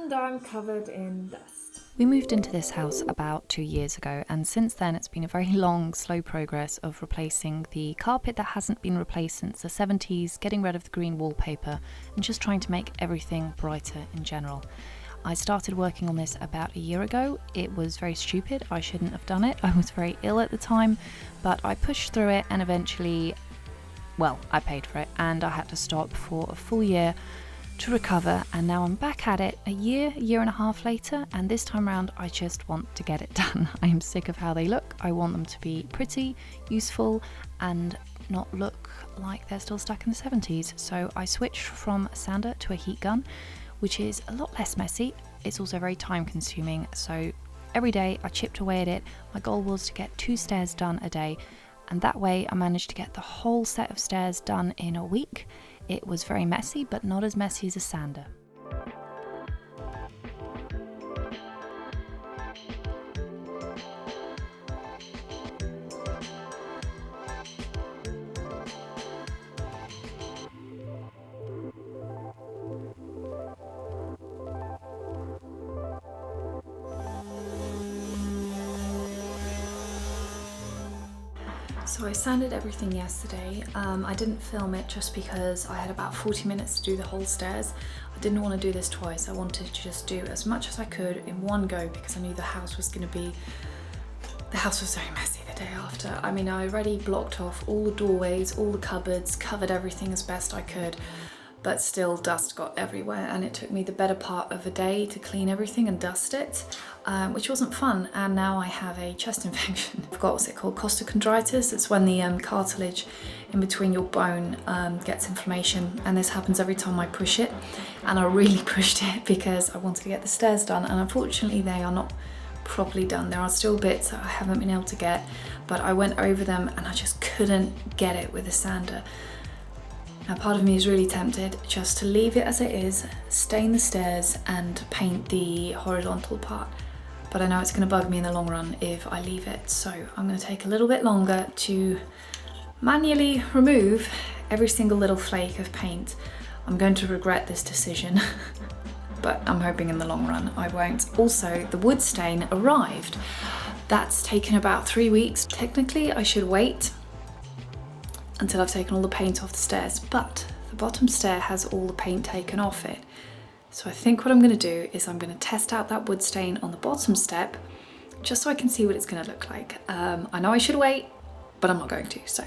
and I'm covered in dust. We moved into this house about 2 years ago, and since then it's been a very long, slow progress of replacing the carpet that hasn't been replaced since the 70s, getting rid of the green wallpaper, and just trying to make everything brighter in general. I started working on this about a year ago. It was very stupid, I shouldn't have done it. I was very ill at the time, but I pushed through it and eventually, well, I paid for it and I had to stop for a full year to recover, and now I'm back at it a year and a half later, and this time around I just want to get it done. I am sick of how they look. I want them to be pretty, useful, and not look like they're still stuck in the 70s. So I switched from a sander to a heat gun, which is a lot less messy. It's also very time consuming, so every day I chipped away at it. My goal was to get 2 stairs done a day, and that way I managed to get the whole set of stairs done in a week. It was very messy, but not as messy as a sander. So I sanded everything yesterday. I didn't film it just because I had about 40 minutes to do the whole stairs. I didn't want to do this twice. I wanted to just do as much as I could in one go because I knew the house was very messy the day after. I mean, I already blocked off all the doorways, all the cupboards, covered everything as best I could, but still dust got everywhere, and it took me the better part of a day to clean everything and dust it, which wasn't fun. And now I have a chest infection. I've got what's it called, costochondritis. It's when the cartilage in between your bone gets inflammation, and this happens every time I push it. And I really pushed it because I wanted to get the stairs done, and unfortunately they are not properly done. There are still bits that I haven't been able to get, but I went over them and I just couldn't get it with a sander. Now part of me is really tempted just to leave it as it is, stain the stairs and paint the horizontal part, but I know it's going to bug me in the long run if I leave it, so I'm going to take a little bit longer to manually remove every single little flake of paint. I'm going to regret this decision, but I'm hoping in the long run I won't. Also, the wood stain arrived. That's taken about 3 weeks. Technically I should wait until I've taken all the paint off the stairs, but the bottom stair has all the paint taken off it. So I think what I'm going to do is I'm going to test out that wood stain on the bottom step just so I can see what it's going to look like. I know I should wait, but I'm not going to, so.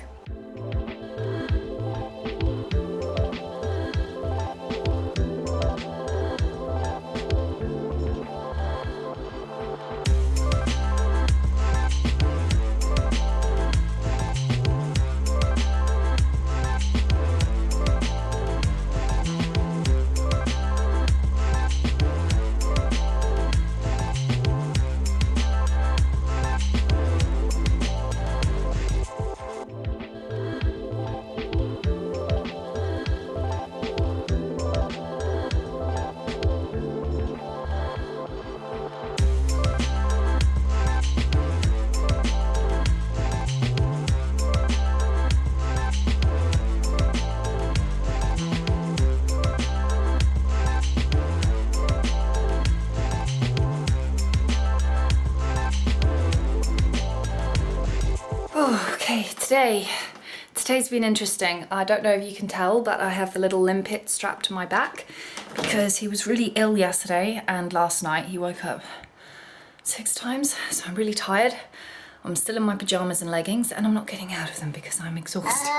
Okay, today's been interesting. I don't know if you can tell, but I have the little limpet strapped to my back because he was really ill yesterday, and last night he woke up 6 times, so I'm really tired. I'm still in my pajamas and leggings, and I'm not getting out of them because I'm exhausted.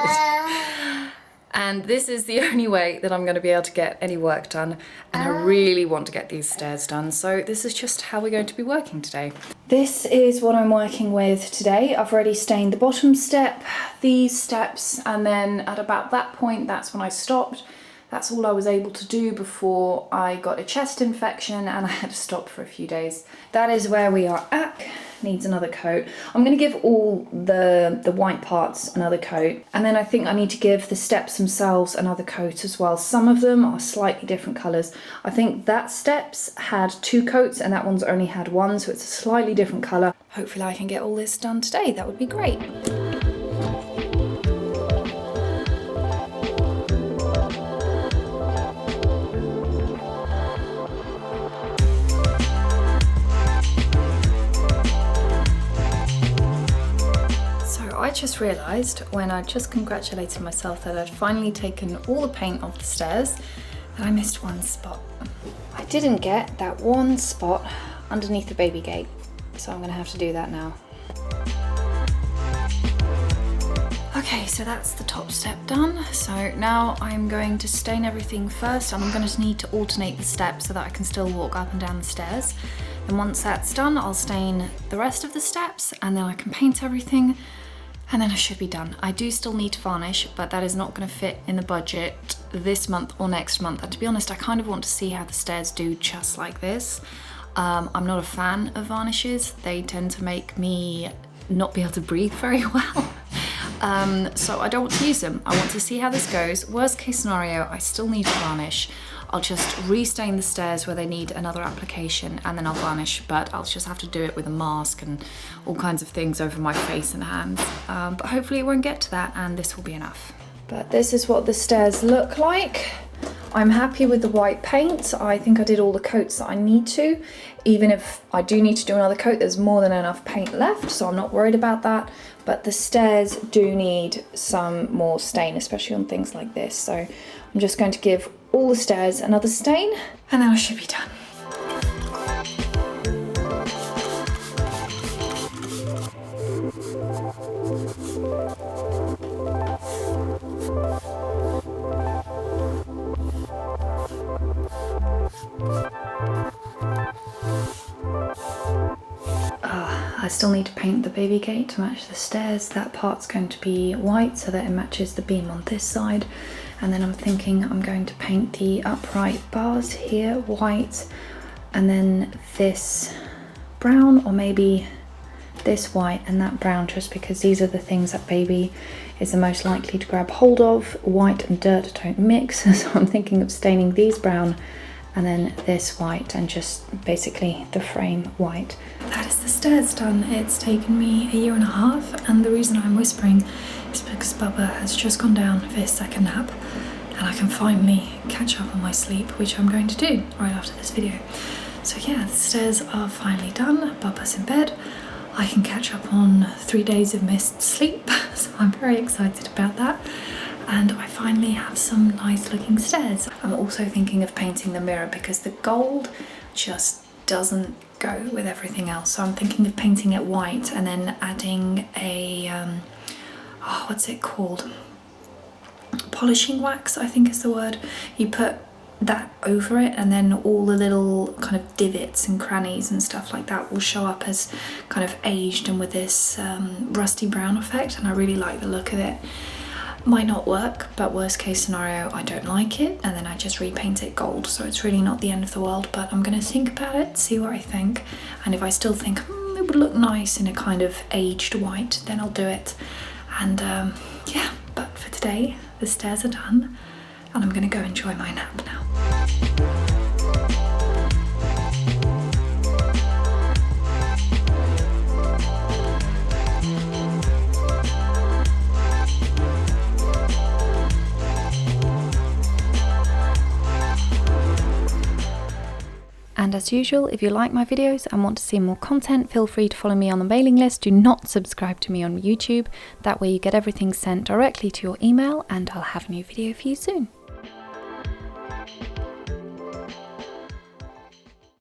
And this is the only way that I'm going to be able to get any work done, and I really want to get these stairs done, so this is just how we're going to be working today. This is what I'm working with today. I've already stained the bottom step, these steps, and then at about that point, that's when I stopped. That's all I was able to do before I got a chest infection and I had to stop for a few days. That is where we are at. Needs another coat. I'm going to give all the white parts another coat, and then I think I need to give the steps themselves another coat as well. Some of them are slightly different colours. I think that steps had 2 coats and that one's only had 1, so it's a slightly different colour. Hopefully I can get all this done today. That would be great. So I just realised when I just congratulated myself that I'd finally taken all the paint off the stairs that I missed one spot. I didn't get that one spot underneath the baby gate, so I'm gonna have to do that now. Okay, so that's the top step done. So now I'm going to stain everything first, and I'm going to need to alternate the steps so that I can still walk up and down the stairs. And once that's done, I'll stain the rest of the steps, and then I can paint everything, and then I should be done. I do still need to varnish, but that is not going to fit in the budget this month or next month. And to be honest, I kind of want to see how the stairs do just like this. I'm not a fan of varnishes. They tend to make me not be able to breathe very well. So I don't want to use them. I want to see how this goes. Worst case scenario, I still need to varnish. I'll just restain the stairs where they need another application, and then I'll varnish, but I'll just have to do it with a mask and all kinds of things over my face and hands. But hopefully it won't get to that, and this will be enough. But this is what the stairs look like. I'm happy with the white paint. I think I did all the coats that I need to. Even if I do need to do another coat, there's more than enough paint left, so I'm not worried about that. But the stairs do need some more stain, especially on things like this. So I'm just going to give all the stairs another stain, and then I should be done. I still need to paint the baby gate to match the stairs. That part's going to be white so that it matches the beam on this side. And then I'm thinking I'm going to paint the upright bars here white, and then this brown, or maybe this white and that brown, just because these are the things that baby is the most likely to grab hold of. White and dirt don't mix, so I'm thinking of staining these brown and then this white, and just basically the frame white. That is the stairs done. It's taken me 1.5 years, and the reason I'm whispering is because Bubba has just gone down for his second nap, and I can finally catch up on my sleep, which I'm going to do right after this video. So yeah, the stairs are finally done. Bubba's in bed. I can catch up on 3 days of missed sleep, so I'm very excited about that. And I finally have some nice looking stairs. I'm also thinking of painting the mirror because the gold just doesn't go with everything else. So I'm thinking of painting it white and then adding a, what's it called? Polishing wax, I think is the word. You put that over it, and then all the little kind of divots and crannies and stuff like that will show up as kind of aged and with this rusty brown effect, and I really like the look of it. Might not work, but worst case scenario, I don't like it, and then I just repaint it gold, so it's really not the end of the world. But I'm gonna think about it, see what I think, and if I still think it would look nice in a kind of aged white, then I'll do it. And yeah, but for today the stairs are done, and I'm gonna go enjoy my nap now. And as usual, if you like my videos and want to see more content, feel free to follow me on the mailing list. Do not subscribe to me on YouTube. That way you get everything sent directly to your email, and I'll have a new video for you soon.